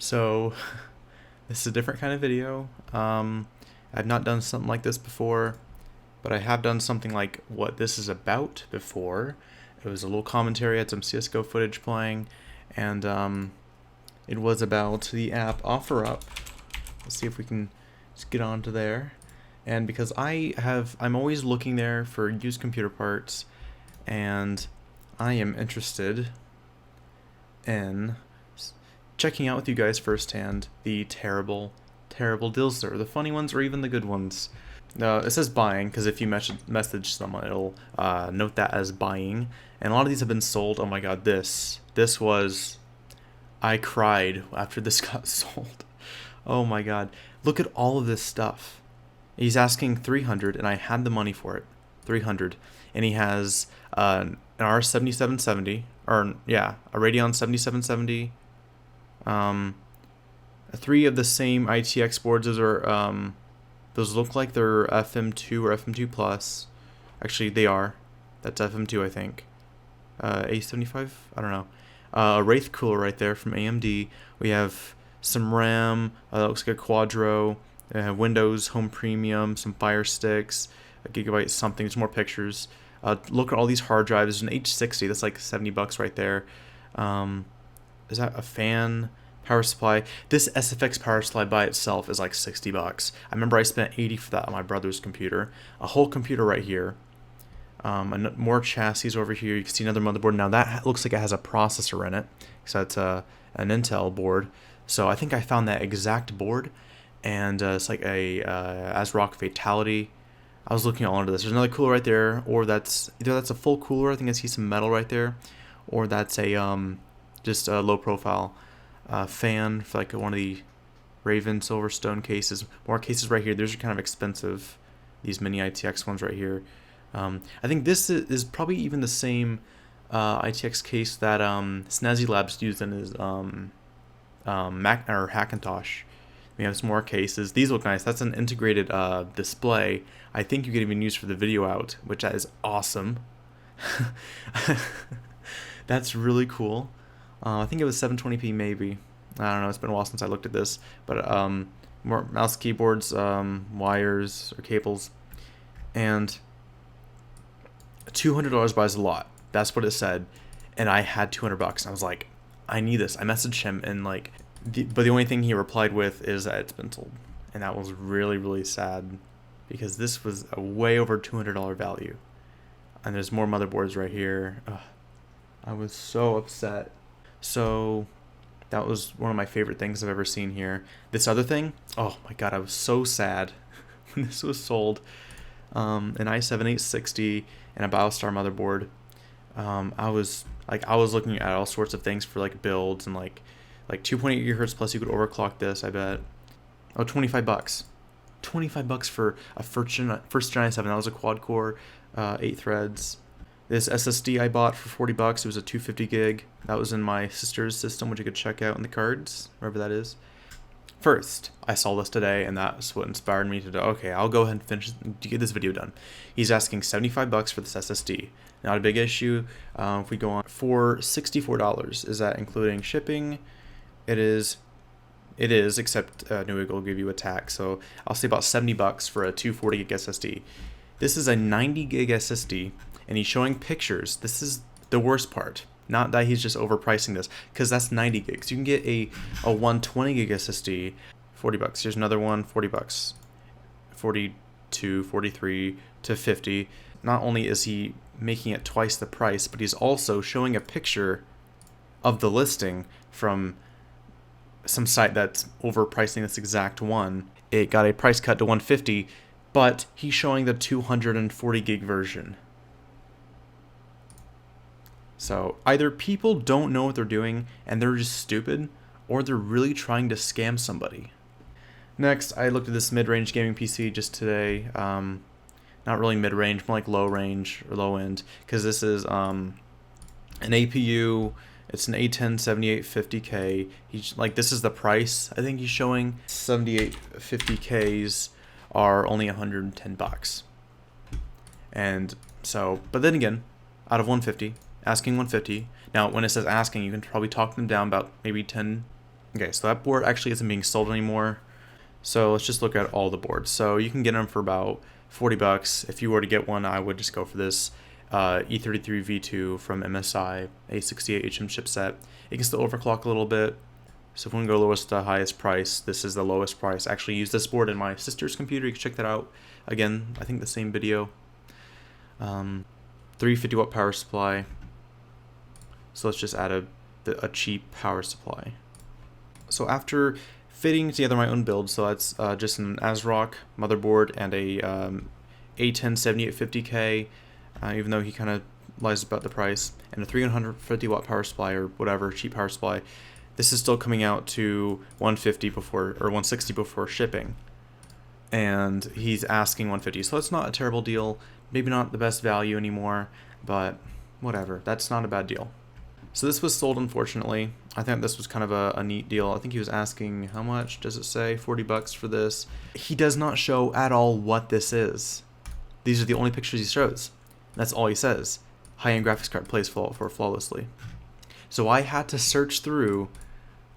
So this is a different kind of video. I've not done something like this before, but I have done something like what this is about before. It was a little commentary, I had some CSGO footage playing, and it was about the app OfferUp. Let's see if we can just get onto there. And because I'm always looking there for used computer parts, and I am interested in checking out with you guys firsthand the terrible deals there, the funny ones or even the good ones. It says buying because if you message someone, it'll note that as buying. And a lot of these have been sold. Oh my god, this was, I cried after this got sold. Oh my god, look at all of this stuff. He's asking 300, and I had the money for it, 300, and he has an R7770, or yeah, a Radeon 7770. Three of the same ITX boards. Those look like they're FM2 or FM2 Plus. Actually, they are. That's FM2, I think. A75? I don't know. A Wraith cooler right there from AMD. We have some RAM. That looks like a Quadro. Windows Home Premium. Some Fire Sticks. A gigabyte something. There's more pictures. Look at all these hard drives. There's an H60. That's like $70 right there. Is that a fan? Power supply. This SFX power supply by itself is like $60. I remember I spent $80 for that on my brother's computer. A whole computer right here. More chassis over here. You can see another motherboard. Now that looks like it has a processor in it. So it's an Intel board. So I think I found that exact board. And it's like a ASRock Fatality. I was looking all into this. There's another cooler right there. Or either that's a full cooler. I think I see some metal right there. Or that's a just a low profile fan for like one of the Raven Silverstone cases. More cases right here. These are kind of expensive. These mini ITX ones right here. I think this is probably even the same ITX case that Snazzy Labs used in his Mac or Hackintosh. We have some more cases. These look nice. That's an integrated display. I think you could even use for the video out, which is awesome. That's really cool. I think it was 720p maybe. I don't know. It's been a while since I looked at this. But more mouse, keyboards, wires or cables, and $200 buys a lot. That's what it said, and I had $200. I was like, I need this. I messaged him and like, but the only thing he replied with is that it's been sold, and that was really sad because this was a way over $200 value. And there's more motherboards right here. Ugh, I was so upset. So that was one of my favorite things I've ever seen here. This other thing, oh my god, I was so sad when this was sold. An i7-860 and a Biostar motherboard. I was looking at all sorts of things for like builds and like 2.8 gigahertz plus you could overclock this, I bet. Oh, $25. $25 for a first gen i7. That was a quad core, 8 threads. This SSD I bought for $40. It was a 250 gig. That was in my sister's system, which you could check out in the cards, wherever that is. First, I saw this today, and that's what inspired me to do. Okay, I'll go ahead and get this video done. He's asking $75 for this SSD. Not a big issue. If we go on for $64, is that including shipping? It is, except Newegg will give you a tax. So I'll say about $70 for a 240 gig SSD. This is a 90 gig SSD, and he's showing pictures. This is the worst part. Not that he's just overpricing this, because that's 90 gigs. You can get a 120 gig SSD, $40. Here's another one, $40. 42, 43 to 50. Not only is he making it twice the price, but he's also showing a picture of the listing from some site that's overpricing this exact one. It got a price cut to 150, but he's showing the 240 gig version. So either people don't know what they're doing and they're just stupid, or they're really trying to scam somebody. Next, I looked at this mid-range gaming PC just today. Not really mid-range, more like low-range or low-end, because this is an APU. It's an A10 7850K. This is the price I think he's showing. 7850Ks are only $110. And so, but then again, out of 150. Asking 150. Now, when it says asking, you can probably talk them down about maybe 10 Okay, so that board actually isn't being sold anymore. So let's just look at all the boards. So you can get them for about 40 bucks. If you were to get one, I would just go for this E33 V2 from MSI, A68HM chipset. It can still overclock a little bit. So if we want to go lowest to highest price, this is the lowest price. I actually use this board in my sister's computer. You can check that out. Again, I think the same video. 350 watt power supply. So let's just add a cheap power supply. So after fitting together my own build, so that's just an ASRock motherboard and a A10 7850K, even though he kind of lies about the price, and a 350 watt power supply or whatever, cheap power supply. This is still coming out to 150 before, or 160 before shipping. And he's asking 150, so that's not a terrible deal. Maybe not the best value anymore, but whatever, that's not a bad deal. So this was sold, unfortunately. I think this was kind of a neat deal. I think he was asking, how much does it say? 40 bucks for this. He does not show at all what this is. These are the only pictures he shows. That's all he says. High-end graphics card plays flawlessly. So I had to search through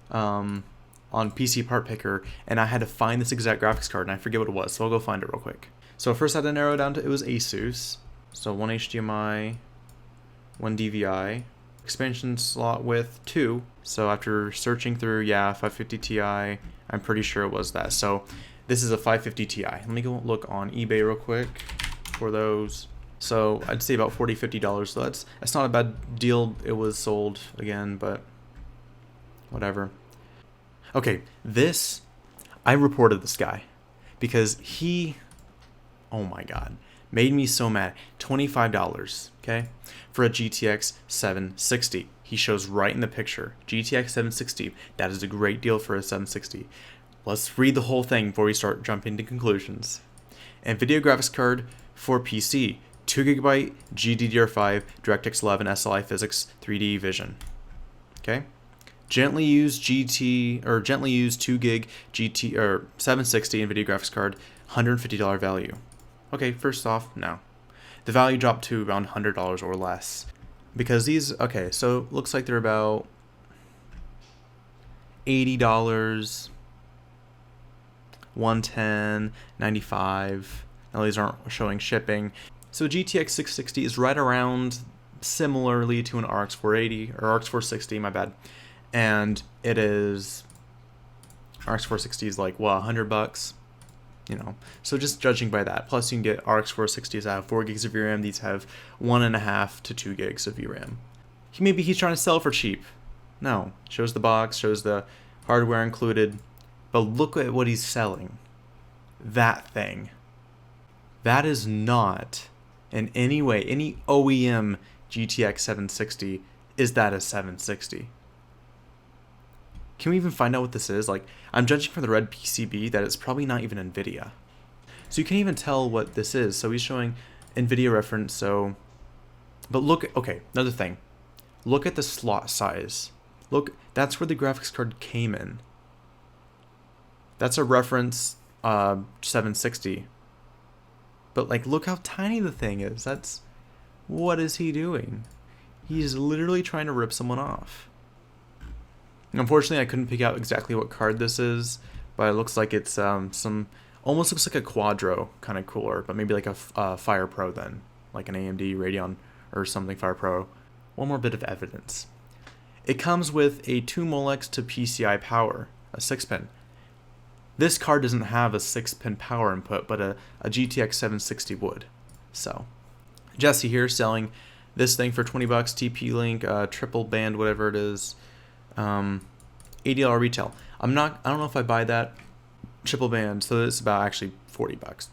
on PC Part Picker, and I had to find this exact graphics card, and I forget what it was, so I'll go find it real quick. So first I had to narrow down to, it was Asus. So one HDMI, one DVI, expansion slot width 2. So after searching through, yeah, 550 Ti, I'm pretty sure it was that. So this is a 550 Ti. Let me go look on eBay real quick for those. So I'd say about $40-50. So that's not a bad deal. It was sold again, but whatever. Okay, this, I reported this guy because he, oh my god, made me so mad. $25, okay, for a GTX 760. He shows right in the picture. GTX 760. That is a great deal for a 760. Let's read the whole thing before we start jumping to conclusions. NVIDIA graphics card for PC. 2GB GDDR5 DirectX 11 SLI Physics 3D Vision. Okay. Gently used 2GB GT or 760 NVIDIA graphics card, $150 value. Okay, first off, no. The value dropped to around $100 or less. Because these, okay, so looks like they're about $80, $110, $95. Now these aren't showing shipping. So GTX 660 is right around similarly to an RX 480, or RX 460, my bad. And it is, RX 460 is like, what, $100? You know, so just judging by that. Plus, you can get RX 460s that have 4 gigs of VRAM. These have 1.5 to 2 gigs of VRAM. Maybe he's trying to sell for cheap. No, shows the box, shows the hardware included. But look at what he's selling. That thing. That is not in any way, any OEM GTX 760 is that a 760. Can we even find out what this is? Like, I'm judging from the red PCB that it's probably not even NVIDIA. So you can't even tell what this is. So he's showing NVIDIA reference, so... But look, okay, another thing. Look at the slot size. Look, that's where the graphics card came in. That's a reference 760. But, like, look how tiny the thing is. That's... What is he doing? He's literally trying to rip someone off. Unfortunately, I couldn't pick out exactly what card this is, but it looks like it's some, almost looks like a Quadro kind of cooler, but maybe like a Fire Pro then, like an AMD Radeon or something Fire Pro. One more bit of evidence. It comes with a 2 Molex to PCI power, a 6-pin. This card doesn't have a 6-pin power input, but a GTX 760 would. So, Jesse here selling this thing for $20, TP-Link, triple band, whatever it is. $80 retail. I don't know if I buy that triple band, so it's about actually $40.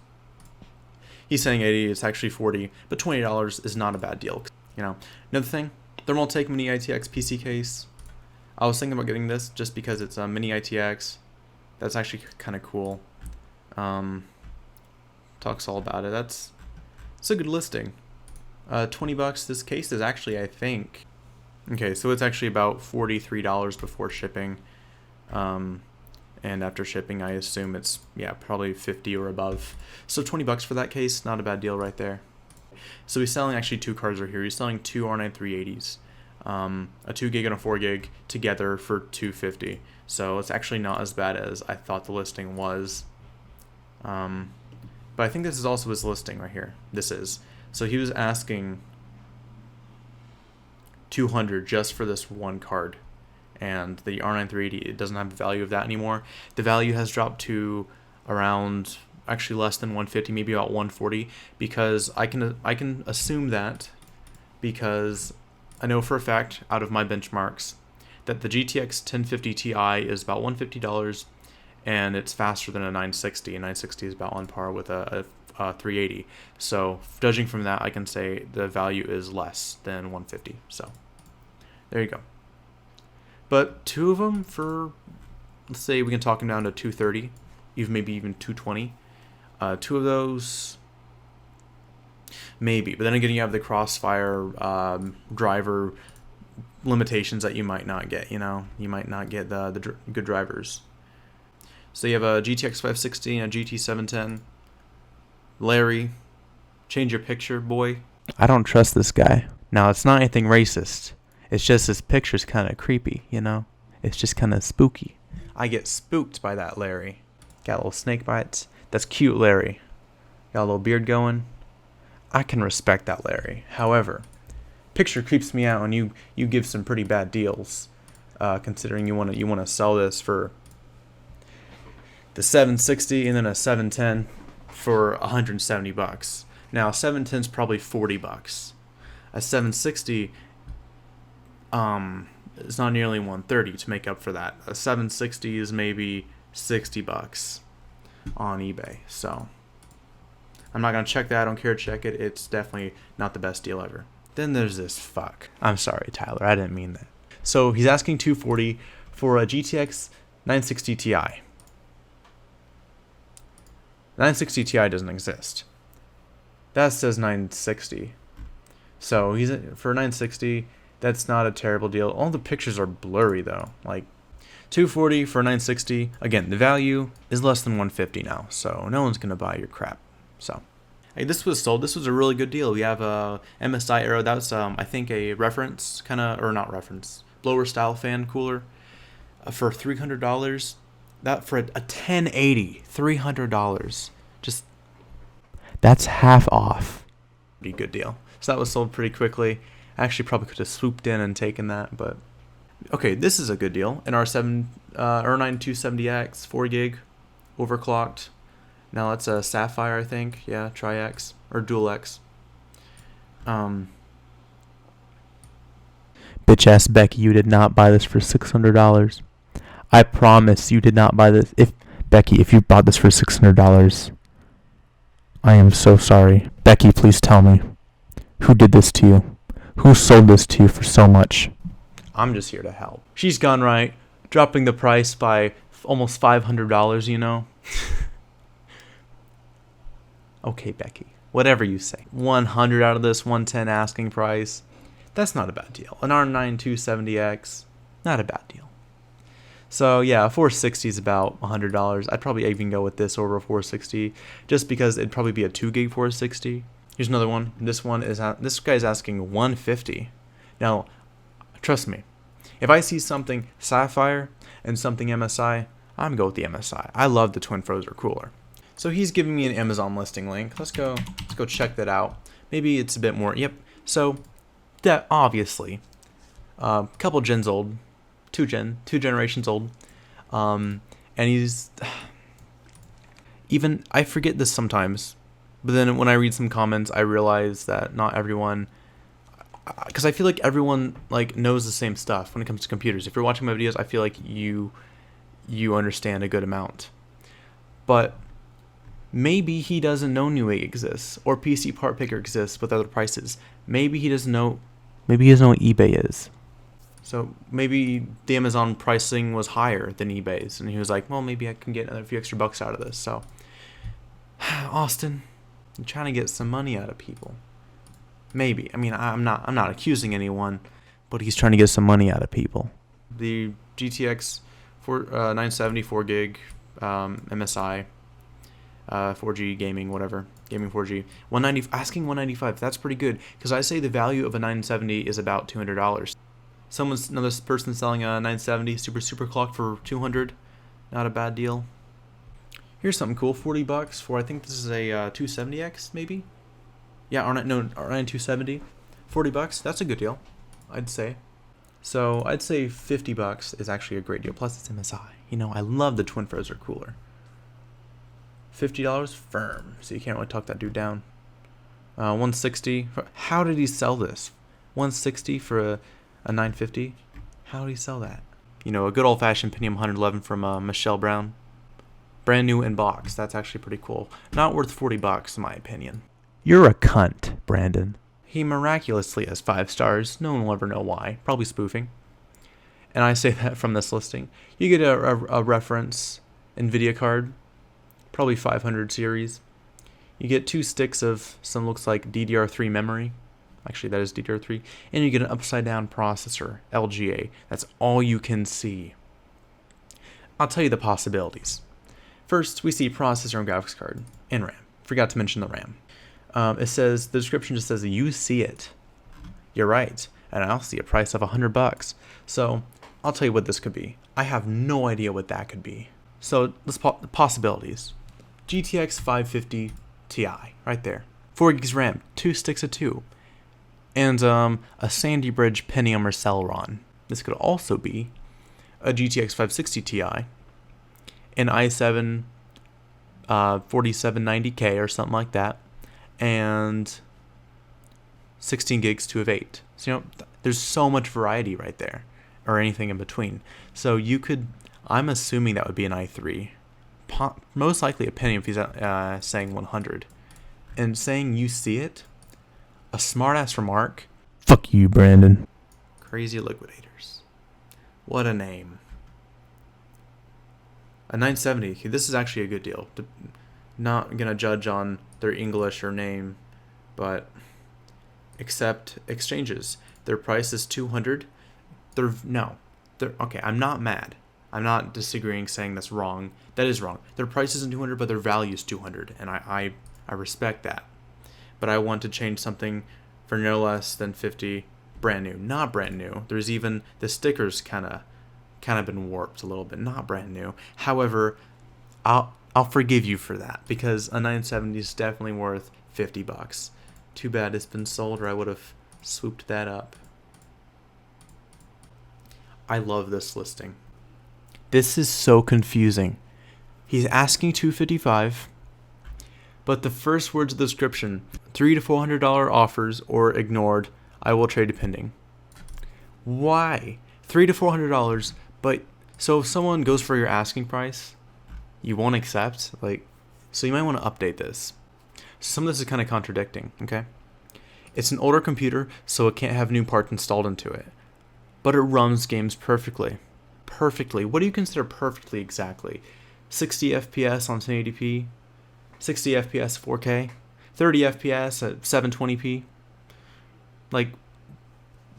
He's saying 80, it's actually 40, but $20 is not a bad deal. You know, another thing, Thermaltake Mini Itx Pc Case. I was thinking about getting this just because it's a Mini Itx. That's actually kind of cool. Talks all about it. It's a good listing. $20. This case is actually, I think. Okay, so it's actually about $43 before shipping, and after shipping, I assume it's, yeah, probably 50 or above. So $20 for that case, not a bad deal right there. So he's selling actually 2 cards right here. He's selling 2 R9 380s. a 2 gig and a 4 gig together for $250. So it's actually not as bad as I thought the listing was. But I think this is also his listing right here. This is. So he was asking $200 just for this one card. And the R9 380, it doesn't have the value of that anymore. The value has dropped to around, actually less than 150, maybe about 140, because I can assume that because I know for a fact out of my benchmarks that the GTX 1050 Ti is about $150, and it's faster than a 960. And 960 is about on par with a 380. So judging from that, I can say the value is less than 150. So there you go. But two of them for, let's say we can talk them down to 230, maybe even 220. Two of those, maybe. But then again, you have the Crossfire driver limitations that you might not get. You might not get the good drivers. So you have a GTX 560 and a GT 710. Larry, change your picture, boy. I don't trust this guy. Now, it's not anything racist. It's just his picture's kind of creepy, It's just kind of spooky. I get spooked by that Larry. Got little snake bites. That's cute, Larry. Got a little beard going. I can respect that Larry. However, picture creeps me out, and you give some pretty bad deals, considering you want to sell this for the 760 and then a 710 for $170. Now, 710 is probably $40. A 760 it's not nearly 130 to make up for that. A 760 is maybe $60 on eBay. So I'm not gonna check that. I don't care to check it. It's definitely not the best deal ever. Then there's this fuck. I'm sorry, Tyler. I didn't mean that. So he's asking $240 for a GTX 960 Ti. 960 Ti doesn't exist. That says 960. So he's for 960. That's not a terrible deal. All the pictures are blurry though. Like $240 for 960. Again, the value is less than 150 now, so no one's gonna buy your crap. So, hey, this was sold. This was a really good deal. We have a MSI Aero. That's I think a reference kind of, or not reference, blower style fan cooler for $300. That for a 1080, $300. Just that's half off. Pretty good deal. So that was sold pretty quickly. I actually probably could have swooped in and taken that, but okay, this is a good deal. An R9 270X, 4 gig, overclocked. Now that's a Sapphire, I think. Yeah, Tri-X or Dual X. Bitch ass Becky, you did not buy this for $600. I promise you did not buy this. If you bought this for $600, I am so sorry. Becky, please tell me, who did this to you? Who sold this to you for so much? I'm just here to help. She's gone right, dropping the price by almost $500, Okay, Becky, whatever you say. 100 out of this 110 asking price. That's not a bad deal. An R9 270X, not a bad deal. So yeah, a 460 is about $100. I'd probably even go with this over a 460, just because it'd probably be a 2 gig 460. Here's another one. This guy's asking $150. Now, trust me, if I see something Sapphire and something MSI, I'm gonna go with the MSI. I love the Twin Frozer cooler. So he's giving me an Amazon listing link. Let's go check that out. Maybe it's a bit more. Yep. So that obviously, couple gens old, two generations old, and he's even, I forget this sometimes. But then when I read some comments, I realize that not everyone, because I feel like everyone knows the same stuff when it comes to computers. If you're watching my videos, I feel like you understand a good amount. But maybe he doesn't know Newegg exists or PC Part Picker exists with other prices. Maybe he doesn't know. Maybe he doesn't know what eBay is. So maybe the Amazon pricing was higher than eBay's, and he was like, well, maybe I can get another few extra bucks out of this. So, Austin, I'm trying to get some money out of people. Maybe. I mean, I'm not accusing anyone, but he's trying to get some money out of people. The GTX 970 4 gig MSI 4G gaming, whatever, gaming 4G, 190, asking 195. That's pretty good, because I say the value of a 970 is about $200. Another person selling a 970 super clock for 200. Not a bad deal. Here's something cool, $40 for, I think this is a 270X maybe. Yeah, R9 270, $40. That's a good deal, I'd say. So I'd say $50 is actually a great deal. Plus it's MSI. You know, I love the Twin Frozer cooler. $50 firm, so you can't really talk that dude down. 160. How did he sell this? 160 for a 950. How did he sell that? You know, a good old-fashioned Pentium 111 from Michelle Brown. Brand new in box. That's actually pretty cool. Not worth $40 in my opinion. You're a cunt, Brandon. He miraculously has 5 stars. No one will ever know why. Probably spoofing. And I say that from this listing. You get a reference NVIDIA card. Probably 500 series. You get 2 sticks of some looks like DDR3 memory. Actually, that is DDR3. And you get an upside down processor, LGA. That's all you can see. I'll tell you the possibilities. First, we see processor and graphics card and RAM. Forgot to mention the RAM. It says, the description just says, you see it. You're right. And I'll see a price of $100. So I'll tell you what this could be. I have no idea what that could be. So let's possibilities. GTX 550 Ti, right there. 4 gigs RAM, 2 sticks of 2. And a Sandy Bridge Pentium or Celeron. This could also be a GTX 560 Ti, an i7 4790K or something like that, and 16 gigs 2 of 8. So, you know, there's so much variety right there, or anything in between. So you could, I'm assuming that would be an i3. Most likely a Pentium if he's saying 100. And saying you see it, a smartass remark. Fuck you, Brandon. Crazy Liquidators. What a name. A 970. This is actually a good deal. Not going to judge on their English or name, but accept exchanges. Their price is 200. Okay, I'm not mad. I'm not disagreeing saying that's wrong. That is wrong. Their price isn't 200, but their value is 200, and I respect that. But I want to change something for no less than 50 brand new. Not brand new. There's even the stickers kind of been warped a little bit. Not brand new. However, I'll forgive you for that because a 970 is definitely worth $50. Too bad it's been sold, or I would have swooped that up. I love this listing. This is so confusing. He's asking $255, but the first words of the description, $300 to $400 offers or ignored, I will trade depending. Why? $300 to $400, but so if someone goes for your asking price, you won't accept? So you might want to update this. Some of this is kind of contradicting, okay? It's an older computer, so it can't have new parts installed into it. But it runs games perfectly. Perfectly. What do you consider perfectly exactly? 60 FPS on 1080p? 60 FPS 4K? 30 FPS at 720p?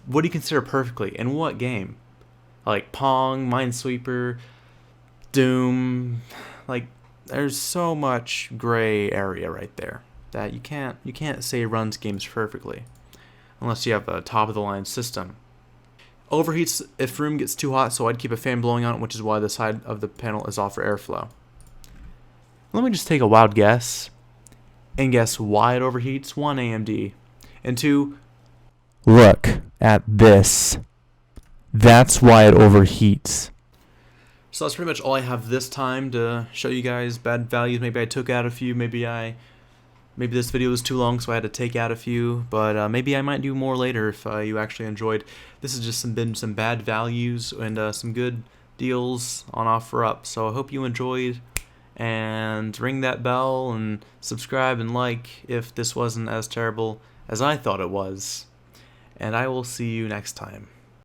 What do you consider perfectly? And what game? Like Pong, Minesweeper, Doom. There's so much gray area right there that you can't say it runs games perfectly unless you have a top of the line system. Overheats if room gets too hot, so I'd keep a fan blowing on it, which is why the side of the panel is off for airflow. Let me just take a wild guess and guess why it overheats. 1, AMD, and 2, look at this. That's why it overheats. So that's pretty much all I have this time to show you guys bad values. Maybe I took out a few. Maybe this video was too long, so I had to take out a few. But maybe I might do more later if you actually enjoyed. This has just been some bad values and some good deals on OfferUp. So I hope you enjoyed. And ring that bell and subscribe and like if this wasn't as terrible as I thought it was. And I will see you next time.